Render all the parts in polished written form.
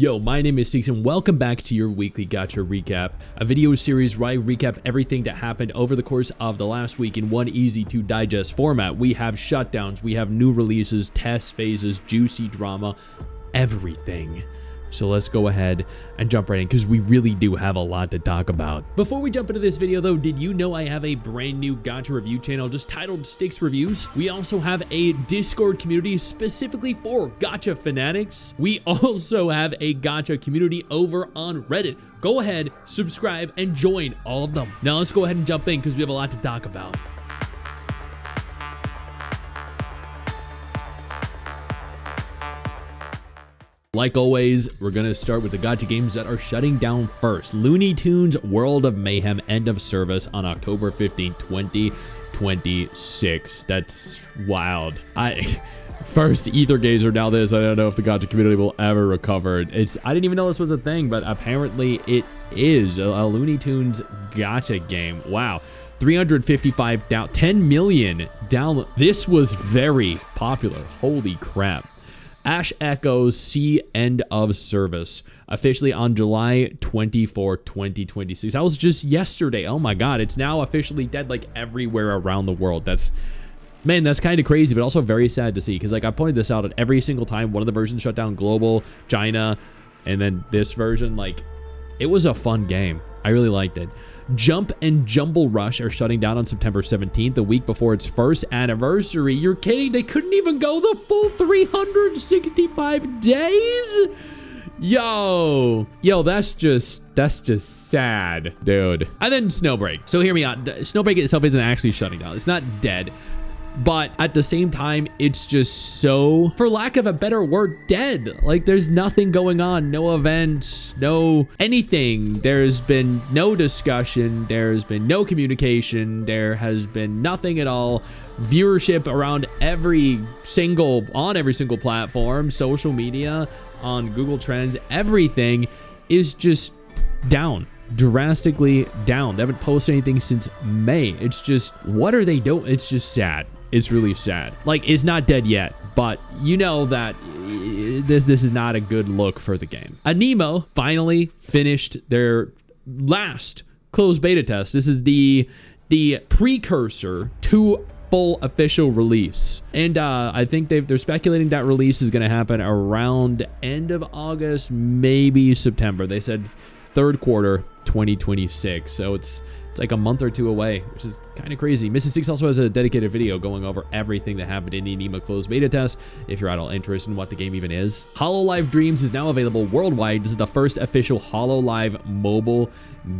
Yo, my name is Six and welcome back to your weekly Gacha recap, a video series where I recap everything that happened over the course of the last week in one easy to digest format. We have shutdowns, we have new releases, test phases, juicy drama, everything. So let's go ahead and jump right in because we really do have a lot to talk about. Before we jump into this video though, did you know I have a brand new Gacha review channel just titled Sticks Reviews? We also have a Discord community specifically for Gacha fanatics. We also have a Gacha community over on Reddit. Go ahead, subscribe, and join all of them. Now let's go ahead and jump in because we have a lot to talk about. Like always, we're going to start with the Gacha games that are shutting down first. Looney Tunes World of Mayhem end of service on October 15, 2026. That's wild. First Aether Gazer, now this. I don't know if the Gacha community will ever recover. I didn't even know this was a thing, but apparently it is a Looney Tunes Gacha game. Wow. 355 down, 10 million down. This was very popular. Holy crap. Ash Echoes C end of service officially on July 24, 2026. That was just yesterday. Oh my god, it's now officially dead like everywhere around the world. That's kind of crazy, but also very sad to see because like I pointed this out at every single time one of the versions shut down, global, China, and then this version. Like, it was a fun game. I really liked it. Jump and Jumble Rush are shutting down on September 17th, the week before its first anniversary. You're kidding? They couldn't even go the full 365 days? Yo, that's just sad, dude. And then Snowbreak. So hear me out. Snowbreak itself isn't actually shutting down. It's not dead. But at the same time, it's just so, for lack of a better word, dead. Like, there's nothing going on, no events, no anything. There's been no discussion, there's been no communication, there has been nothing at all. Viewership around every single platform, social media, on Google Trends, everything is just down. Drastically down. They haven't posted anything since May. It's just, what are they doing? It's just sad. It's really sad. Like, it's not dead yet, but you know that this is not a good look for the game. Aniimo finally finished their last closed beta test. This is the precursor to full official release, and I think they're speculating that release is going to happen around end of August, maybe September. They said third quarter 2026, so it's like a month or two away, which is kind of crazy. Mrs. Six also has a dedicated video going over everything that happened in the Aniimo closed beta test, if you're at all interested in what the game even is. Hololive Dreams is now available worldwide. This is the first official Hololive mobile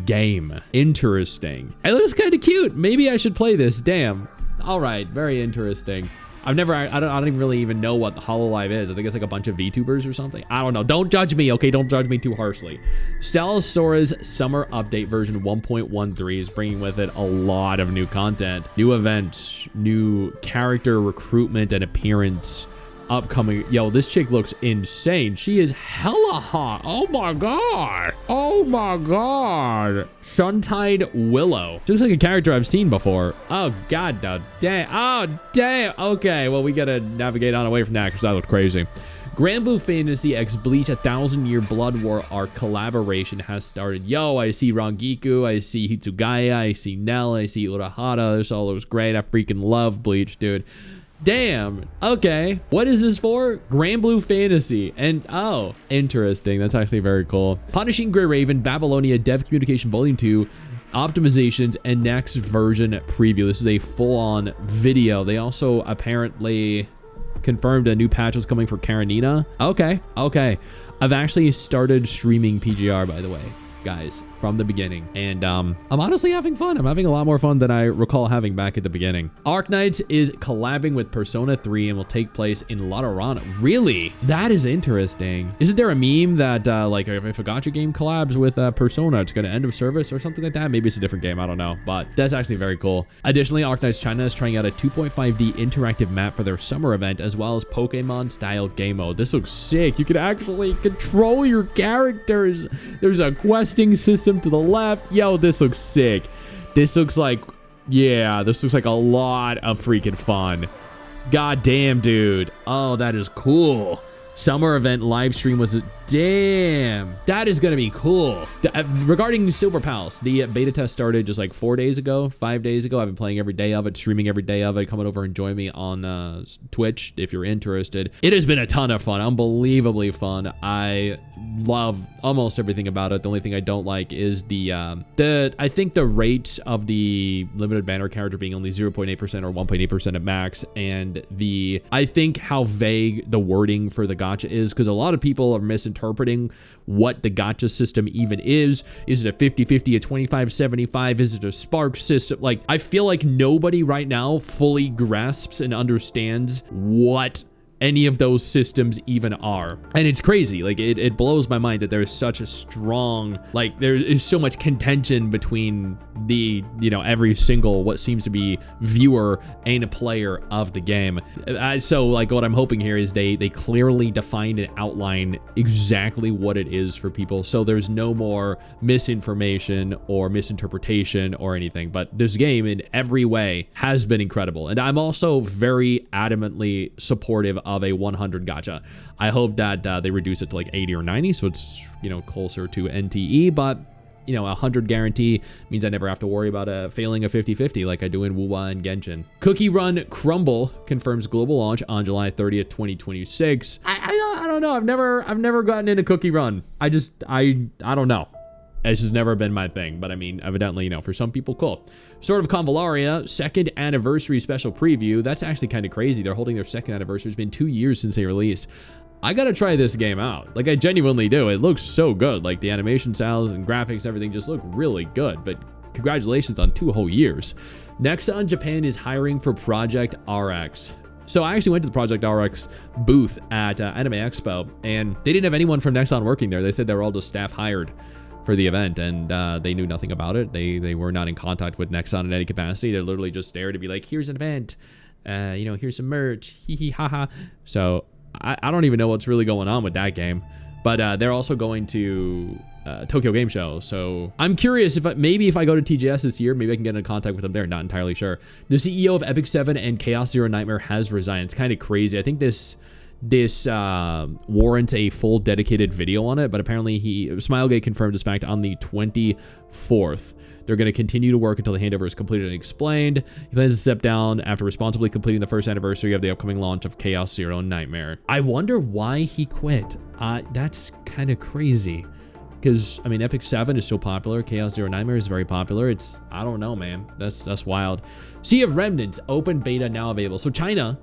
game. Interesting. It looks kind of cute. Maybe I should play this. Damn. All right, very interesting. I don't really even know what the Hololive is. I think it's like a bunch of VTubers or something. I don't know. Don't judge me, okay? Don't judge me too harshly. Stella Sora's Summer Update version 1.13 is bringing with it a lot of new content, new events, new character recruitment and appearance upcoming. Yo, this chick looks insane. She is hella hot. Oh my god. Oh my god. Suntide Willow. She looks like a character I've seen before. Oh god, no. Damn. Oh damn. Okay, well, we gotta navigate on away from that because that looked crazy. Granblue Fantasy x Bleach 1000-Year Blood War Arc collaboration has started. Yo, I see Rangiku, I see Hitsugaya, I see Nell, I see Urahara. This all looks great. I freaking love Bleach, dude. Damn. Okay. What is this for? Granblue Fantasy. And oh, interesting. That's actually very cool. Punishing Grey Raven, Babylonia, Dev Communication Volume 2, optimizations, and next version preview. This is a full-on video. They also apparently confirmed a new patch was coming for Karenina. Okay. I've actually started streaming PGR, by the way, guys, from the beginning, and I'm honestly having fun. I'm having a lot more fun than I recall having back at the beginning. Arknights is collabing with Persona 3 and will take place in La Llorona. Really? That is interesting. Isn't there a meme that like if a gacha game collabs with Persona, it's going to end of service or something like that? Maybe it's a different game, I don't know, but that's actually very cool. Additionally, Arknights China is trying out a 2.5D interactive map for their summer event, as well as Pokemon style game mode. This looks sick. You can actually control your characters. There's a questing system to the left. Yo, this looks sick. This looks like, yeah, this looks like a lot of freaking fun. God damn, dude. Oh, that is cool. Summer event live stream was Damn, that is gonna be cool. Regarding Silver Palace, the beta test started just like 4 days ago, 5 days ago. I've been playing every day of it, streaming every day of it. Come on over and join me on Twitch if you're interested. It has been a ton of fun, unbelievably fun. I love almost everything about it. The only thing I don't like is I think the rate of the limited banner character being only 0.8% or 1.8% at max, and I think how vague the wording for the gacha is, because a lot of people are misinterpreting what the gacha system even is. Is it a 50-50, a 25-75? Is it a spark system? Like, I feel like nobody right now fully grasps and understands what any of those systems even are. And it's crazy. Like, it blows my mind that there is such a strong, like, there is so much contention between the, every single what seems to be viewer and a player of the game. So like, what I'm hoping here is they clearly define and outline exactly what it is for people, so there's no more misinformation or misinterpretation or anything. But this game in every way has been incredible, and I'm also very adamantly supportive of a 100 gacha. I hope that they reduce it to like 80 or 90, so it's closer to NTE, but 100 guarantee means I never have to worry about failing a 50-50 like I do in Wuwa and Genshin. Cookie Run Crumble confirms global launch on July 30th, 2026. I don't know. I've never gotten into Cookie Run. I don't know. This has never been my thing, but I mean, evidently, for some people, cool. Sword of Convallaria, 2nd anniversary special preview. That's actually kind of crazy. They're holding their 2nd anniversary. It's been 2 years since they released. I gotta try this game out. Like, I genuinely do. It looks so good. Like, the animation styles and graphics, everything just look really good. But congratulations on 2 whole years. Nexon Japan is hiring for Project RX. So I actually went to the Project RX booth at Anime Expo, and they didn't have anyone from Nexon working there. They said they were all just staff hired for the event, and they knew nothing about it. They were not in contact with Nexon in any capacity. They're literally just there to be like, here's an event, here's some merch, hee hee haha. So I don't even know what's really going on with that game, but they're also going to Tokyo Game Show. So I'm curious if I go to TGS this year, maybe I can get in contact with them there. Not entirely sure. The CEO of Epic 7 and Chaos Zero Nightmare has resigned. It's kind of crazy. I think this warrants a full dedicated video on it, but apparently Smilegate confirmed this fact on the 24th. They're going to continue to work until the handover is completed and explained. He plans to step down after responsibly completing the 1st anniversary of the upcoming launch of Chaos Zero Nightmare. I wonder why he quit. That's kind of crazy, because I mean, Epic 7 is so popular. Chaos Zero Nightmare is very popular. I don't know, man. That's wild. Sea of Remnants open beta now available. So China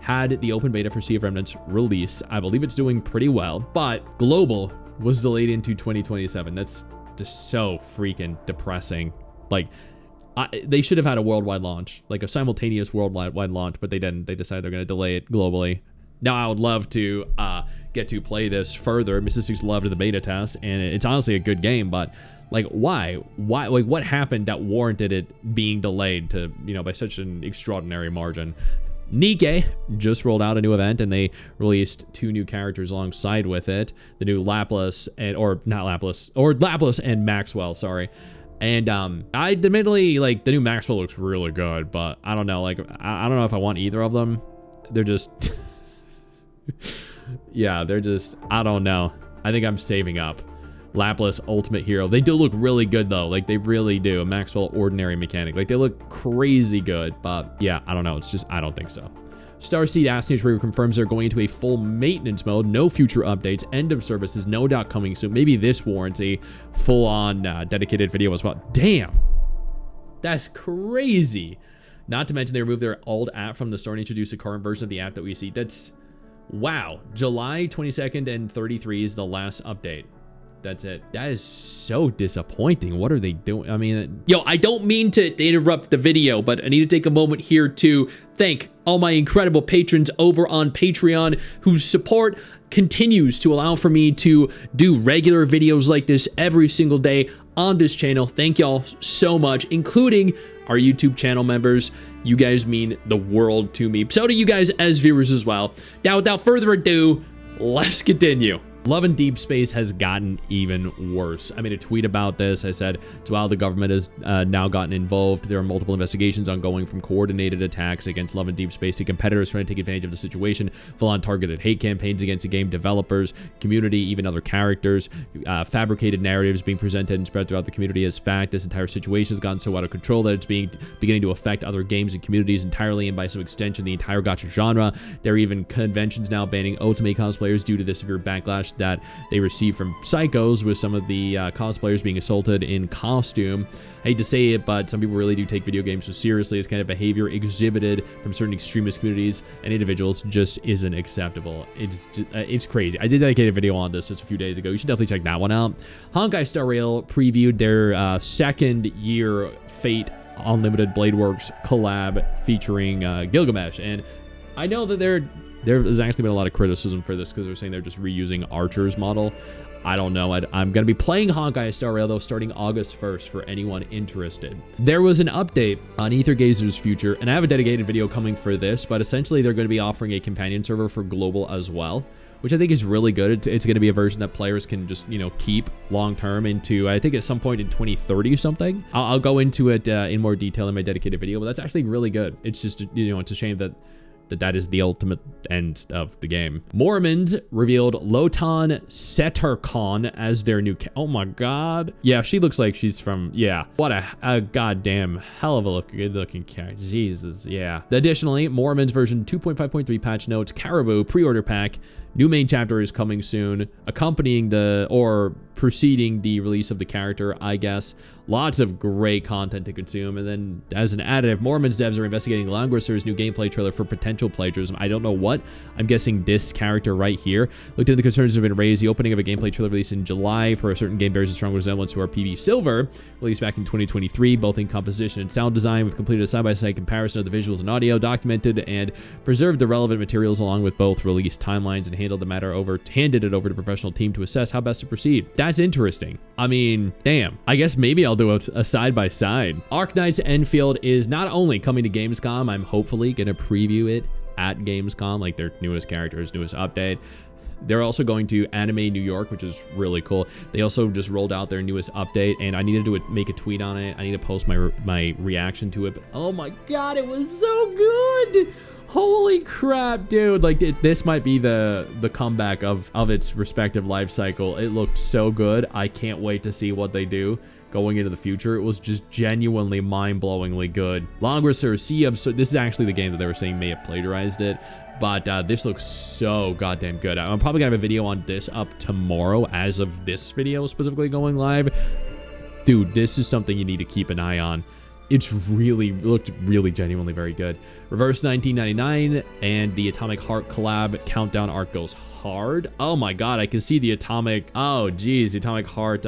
had the open beta for Sea of Remnants release. I believe it's doing pretty well, but global was delayed into 2027. That's just so freaking depressing. Like, they should have had a worldwide launch, like a simultaneous worldwide launch, but they didn't. They decided they're going to delay it globally. Now, I would love to get to play this further. Mrs. Six loved the beta test, and it's honestly a good game, but like, why, like, what happened that warranted it being delayed to, by such an extraordinary margin? Nikke just rolled out a new event, and they released 2 new characters alongside with it. The new Laplas and Maxwell, sorry. And I admittedly, like, the new Maxwell looks really good, but I don't know, like, I don't know if I want either of them. They're just yeah, they're just, I don't know. I think I'm saving up. Laplas Ultimate Hero. They do look really good though. Like, they really do. Maxwell Ordinary Mechanic. Like, they look crazy good, but yeah, I don't know. It's just, I don't think so. Starseed Asnia confirms they're going into a full maintenance mode. No future updates. End of services. No doubt coming soon. Maybe this warrants a full-on dedicated video as well. Damn. That's crazy. Not to mention they removed their old app from the store and introduced a current version of the app that we see. That's, wow. July 22nd and 33 is the last update. That's it. That is so disappointing. What are they doing? I mean, yo, I don't mean to interrupt the video, but I need to take a moment here to thank all my incredible patrons over on Patreon whose support continues to allow for me to do regular videos like this every single day on this channel. Thank y'all so much, including our YouTube channel members. You guys mean the world to me. So do you guys as viewers as well. Now, without further ado, let's continue. Love and Deepspace has gotten even worse. I made a tweet about this. I said, while the government has now gotten involved, there are multiple investigations ongoing, from coordinated attacks against Love and Deepspace to competitors trying to take advantage of the situation, full-on targeted hate campaigns against the game developers, community, even other characters, fabricated narratives being presented and spread throughout the community as fact. This entire situation has gotten so out of control that it's beginning to affect other games and communities entirely, and by some extension, the entire gacha genre. There are even conventions now banning otome cosplayers due to the severe backlash that they receive from psychos, with some of the cosplayers being assaulted in costume. I hate to say it, but some people really do take video games so seriously. This kind of behavior exhibited from certain extremist communities and individuals just isn't acceptable. It's crazy. I did dedicate a video on this just a few days ago. You should definitely check that one out. Honkai Star Rail previewed their second year Fate Unlimited Bladeworks collab featuring Gilgamesh, and I know that there's actually been a lot of criticism for this because they're saying they're just reusing Archer's model. I don't know. I'm going to be playing Honkai Star Rail, though, starting August 1st for anyone interested. There was an update on Aether Gazer's future, and I have a dedicated video coming for this, but essentially they're going to be offering a companion server for global as well, which I think is really good. It's going to be a version that players can just, keep long-term into, I think, at some point in 2030 or something. I'll go into it in more detail in my dedicated video, but that's actually really good. It's just, it's a shame that is the ultimate end of the game. Morimens revealed Lotan Setterkon as their new oh my god. Yeah, she looks like she's from, what a goddamn hell of a good looking character. Jesus, yeah. Additionally, Morimens version 2.5.3 patch notes, Caribou pre-order pack, new main chapter is coming soon, accompanying preceding the release of the character, I guess. Lots of great content to consume. And then as an additive, Morimens devs are investigating Langrisser's new gameplay trailer for potential plagiarism. I don't know what. I'm guessing this character right here. Looked into the concerns that have been raised. The opening of a gameplay trailer released in July for a certain game bears a strong resemblance to our PB Silver, released back in 2023, both in composition and sound design. We've completed a side-by-side comparison of the visuals and audio, documented and preserved the relevant materials along with both release timelines, and handed it over to a professional team to assess how best to proceed. That's interesting. I mean, damn. I guess maybe I'll do a side-by-side. Arknights Endfield is not only coming to Gamescom, I'm hopefully going to preview it at Gamescom, like their newest characters, newest update. They're also going to Anime New York, which is really cool. They also just rolled out their newest update, and I needed to make a tweet on it. I need to post my reaction to it, but oh my god, it was so good! Holy crap, dude. Like, this might be the comeback of its respective life cycle. It looked so good. I can't wait to see what they do going into the future. It was just genuinely mind-blowingly good. Langrisser, so this is actually the game that they were saying may have plagiarized it, but this looks so goddamn good. I'm probably gonna have a video on this up tomorrow as of this video specifically going live. Dude, this is something you need to keep an eye on. It looked really genuinely very good. Reverse 1999 and the Atomic Heart collab countdown arc goes hard. Oh my god, I can see the Atomic, the Atomic Heart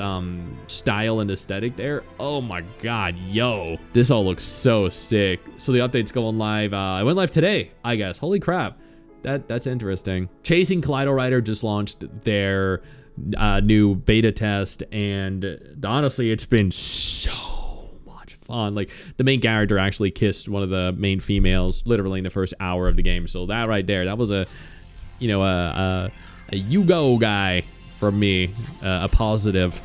style and aesthetic there. Oh my god, yo. This all looks so sick. So the update's going live. I went live today, I guess. Holy crap. That's interesting. Chasing Kaleidorider just launched their new beta test, and honestly, it's been so fun. Like, the main character actually kissed one of the main females literally in the first hour of the game, so that right there, that was a you go guy from me, a positive.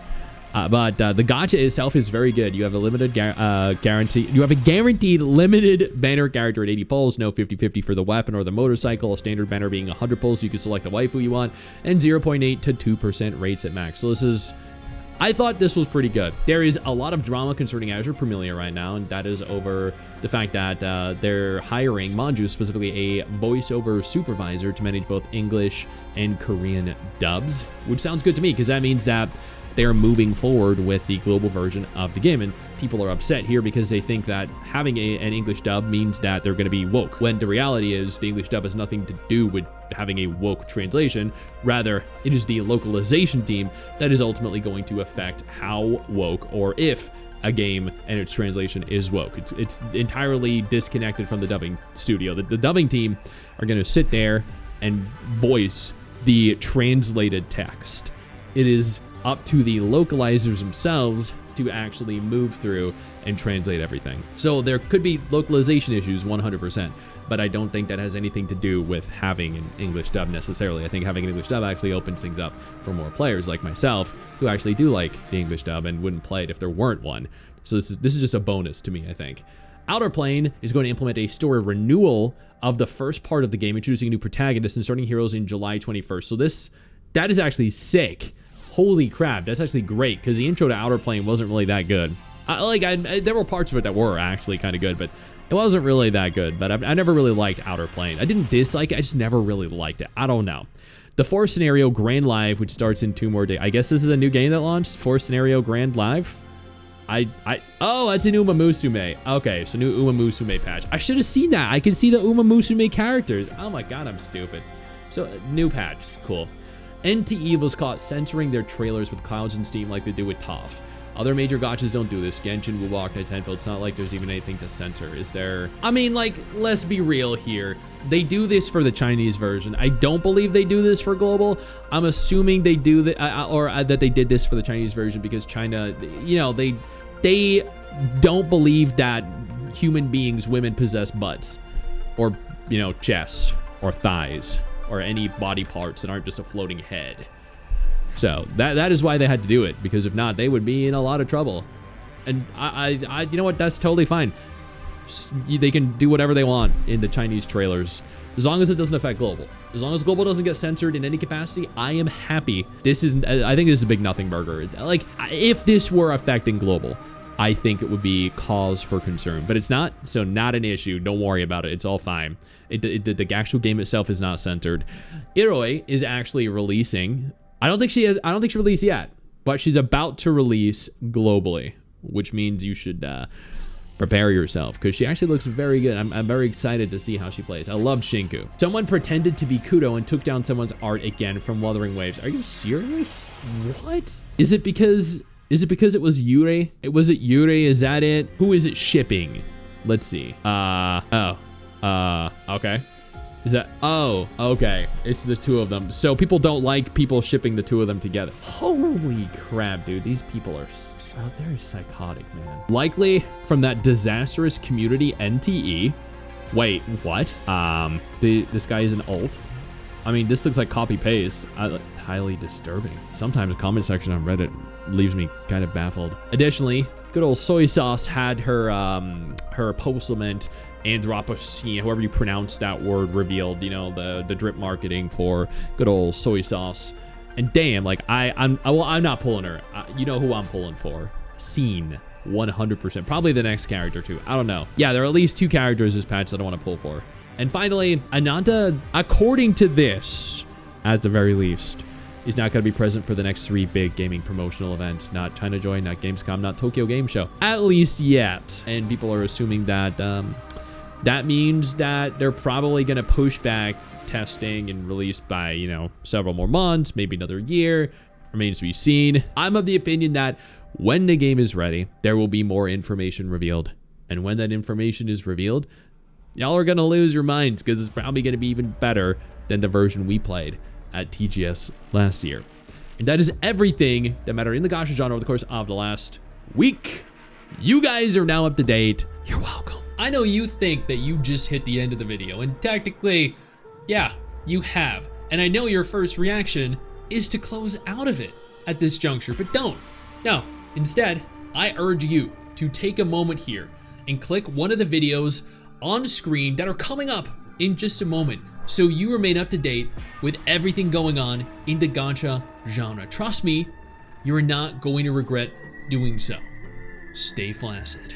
But the gacha itself is very good. You have a limited guarantee. You have a guaranteed limited banner character at 80 pulls, no 50-50 for the weapon or the motorcycle, a standard banner being 100 pulls, so you can select the waifu you want, and 0.8 to 2% rates at max. So I thought this was pretty good. There is a lot of drama concerning Azur Promilia right now, and that is over the fact that they're hiring Manju, specifically a voiceover supervisor, to manage both English and Korean dubs, which sounds good to me because that means that they're moving forward with the global version of the game, and people are upset here because they think that having an English dub means that they're going to be woke, when the reality is the English dub has nothing to do with having a woke translation. Rather, it is the localization team that is ultimately going to affect how woke, or if a game and its translation is woke. It's entirely disconnected from the dubbing studio. The dubbing team are going to sit there and voice the translated text. It is up to the localizers themselves to actually move through and translate everything. So there could be localization issues 100%, but I don't think that has anything to do with having an English dub necessarily. I think having an English dub actually opens things up for more players like myself who actually do like the English dub and wouldn't play it if there weren't one. So this is just a bonus to me, I think. Outerplane is going to implement a story renewal of the first part of the game, introducing a new protagonist and starting heroes in July 21st. So that is actually sick. Holy crap, that's actually great, because the intro to Outerplane wasn't really that good. There were parts of it that were actually kind of good, but it wasn't really that good. But I never really liked Outerplane. I didn't dislike it, I just never really liked it. I don't know. The 4th scenario Grand Live, which starts in 2 more days. I guess this is a new game that launched, 4th scenario Grand Live. Oh, that's an Musume. Okay, so new Musume patch. I should have seen that. I can see the Musume characters. Oh my god, I'm stupid. So, new patch. Cool. NTE was caught censoring their trailers with clouds and steam like they do with TOF. Other major gachas don't do this. Genshin, Arknights Endfield. It's not like there's even anything to censor. Is there? I mean, like, let's be real here. They do this for the Chinese version. I don't believe they do this for global. I'm assuming they do that, that they did this for the Chinese version because China, you know, they don't believe that human beings, women possess butts or, you know, chests or thighs or any body parts that aren't just a floating head. So that is why they had to do it, because if not, they would be in a lot of trouble. And I you know what? That's totally fine. They can do whatever they want in the Chinese trailers, as long as it doesn't affect global. As long as global doesn't get censored in any capacity, I am happy. I think this is a big nothing burger. Like, if this were affecting global, I think it would be cause for concern, but it's not, so not an issue. Don't worry about it. It's all fine. The actual game itself is not censored. Iroi is actually releasing. I don't think she released yet, but she's about to release globally, which means you should prepare yourself, because she actually looks very good. I'm very excited to see how she plays. I loved Shinku. Someone pretended to be Kudo and took down someone's art again from Wuthering Waves. Are you serious? What? Is it because it was Yurei? Was it Yurei? Is that it? Who is it shipping? Let's see. Okay. Is that, oh, okay. It's the 2 of them. So people don't like people shipping the 2 of them together. Holy crap, dude. These people are, they're psychotic, man. Likely from that disastrous community NTE. Wait, what? This guy is an alt. I mean, this looks like copy paste. Highly disturbing. Sometimes the comment section on Reddit leaves me kind of baffled. Additionally, good old Soy Sauce had her post-lament Andropocene, however you pronounce that word, revealed. You know, the drip marketing for good old Soy Sauce. And damn, like I'm not pulling her. You know who I'm pulling for? Scene. 100%. Probably the next character too. I don't know. Yeah, there are at least 2 characters this patch that I want to pull for. And finally, Ananta, according to this, at the very least, is not going to be present for the next 3 big gaming promotional events. Not China Joy, not Gamescom, not Tokyo Game Show. At least yet. And people are assuming that that means that they're probably going to push back testing and release by, you know, several more months, maybe another year. Remains to be seen. I'm of the opinion that when the game is ready, there will be more information revealed. And when that information is revealed, y'all are going to lose your minds, because it's probably going to be even better than the version we played at TGS last year. And that is everything that mattered in the Gacha genre over the course of the last week. You guys are now up to date. You're welcome. I know you think that you just hit the end of the video, and technically, yeah, you have. And I know your first reaction is to close out of it at this juncture, but don't. No, instead, I urge you to take a moment here and click one of the videos on screen that are coming up in just a moment, so you remain up to date with everything going on in the gacha genre. Trust me, you're not going to regret doing so. Stay flaccid.